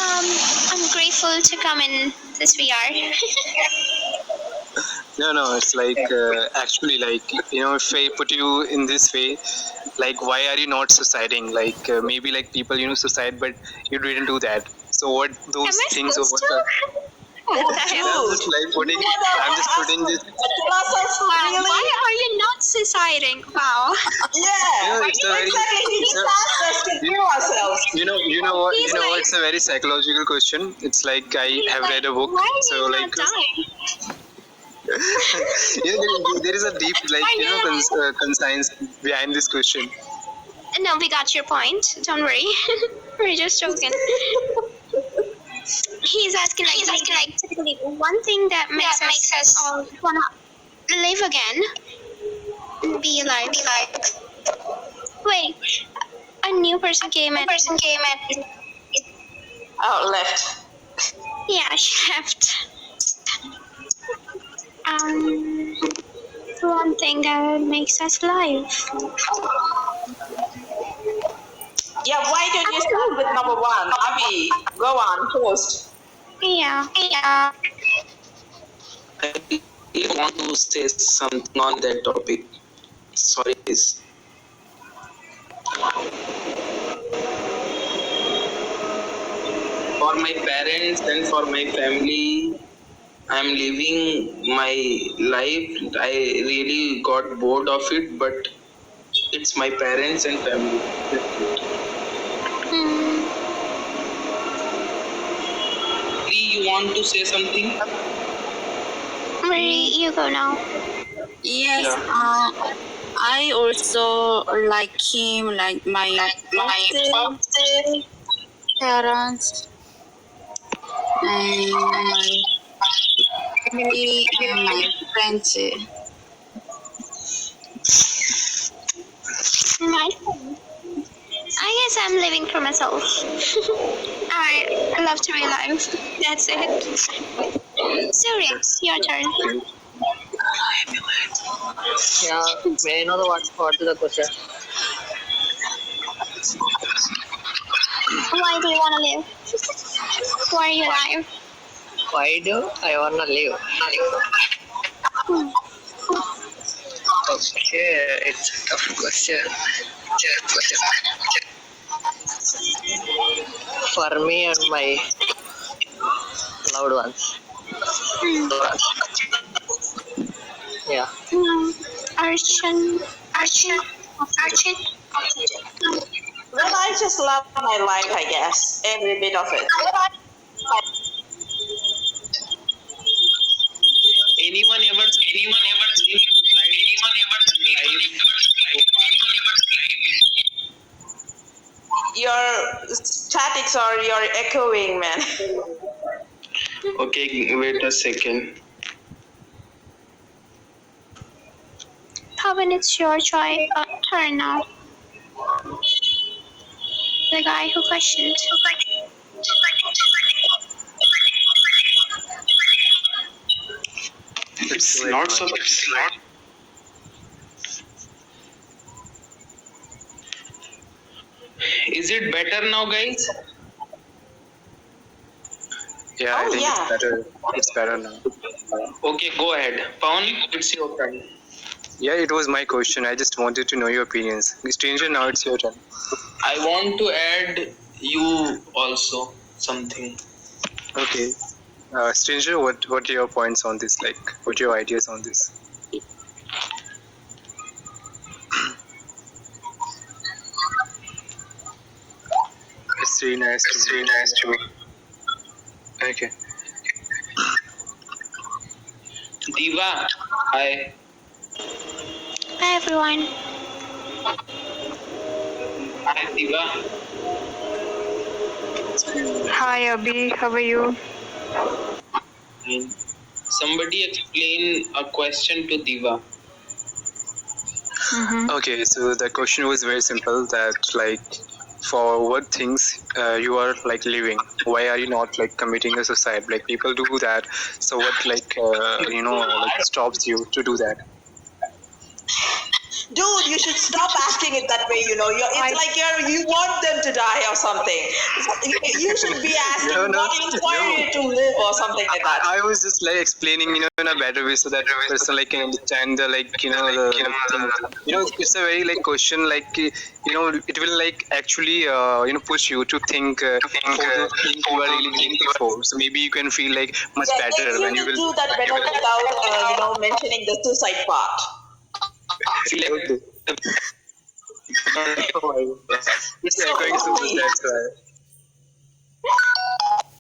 I'm grateful to come in this VR. No, it's like actually, like, if I put you in this way, like, why are you not suiciding? Like, maybe like people, suicide, but you didn't do that. So what those Am I things or supposed what the? to? What the hell? I'm just like putting. I'm just putting this. Wow, why are you not suiciding? Wow. Yeah, It's a very. exactly. He It's just asked us to kill ourselves. What? He's You know what? like- It's a very psychological question. It's like I He's have like, read a book. why are So you like. not dying? There is a deep, like, conscience behind this question. No, we got your point. Don't worry. We're just joking. He's asking like typically one thing that makes us all wanna live again, be alive. Wait, a new person came in. Oh, left. Yeah, she left. One thing that makes us alive. Yeah, why don't you start with number one? Abby, go on, post. Yeah. I want to say something on that topic. Sorry, guys. For my parents and for my family, I'm living my life. I really got bored of it, but it's my parents and family. You want to say something? Marie, you go now. Yes, Yeah. I also like him, like my parents and my family and my friends. I guess I'm living for myself. I love to be alive. That's it. Surya, your turn. Yeah, may I know what is the question? Why do you want to live? Why are you alive? Why do I wanna live? Okay, it's a tough question. For me and my loved ones. Yeah. Archon. Well, I just love my life, I guess. Every bit of it. Anyone ever Your statics or your echoing, man. Okay, wait a second. Pavan, it's your turn now. The guy who questioned. It's not so. Is it better now, guys? Yeah, I think yeah. it's better. It's better now. Okay, go ahead. Pawan, it's your turn. Yeah, it was my question. I just wanted to know your opinions. Stranger, now it's your turn. I want to add you also something. Okay. Stranger, what are your points on this? Like, what are your ideas on this? It's really nice to meet. Okay. Diva, hi. Hi, everyone. Hi, Diva. Hi Abhi, how are you? Somebody explain a question to Diva. Okay, so the question was very simple. That like, for what things you are like living? Why are you not like committing a suicide? Like people do that. So what like like stops you to do that? Dude, you should stop acting it that way. It's like you want them to die or something. You should be asking what inspired you to live or something like that. I was just like explaining, in a better way so that person like can understand the the thing. It's a very like question like it will like actually push you to think for those things you are really thinking for. So maybe you can feel like much Yeah, better you when you will will do that better without mentioning the suicide part. feel like okay. Oh my God. It's So echoing so much. funny. That's why.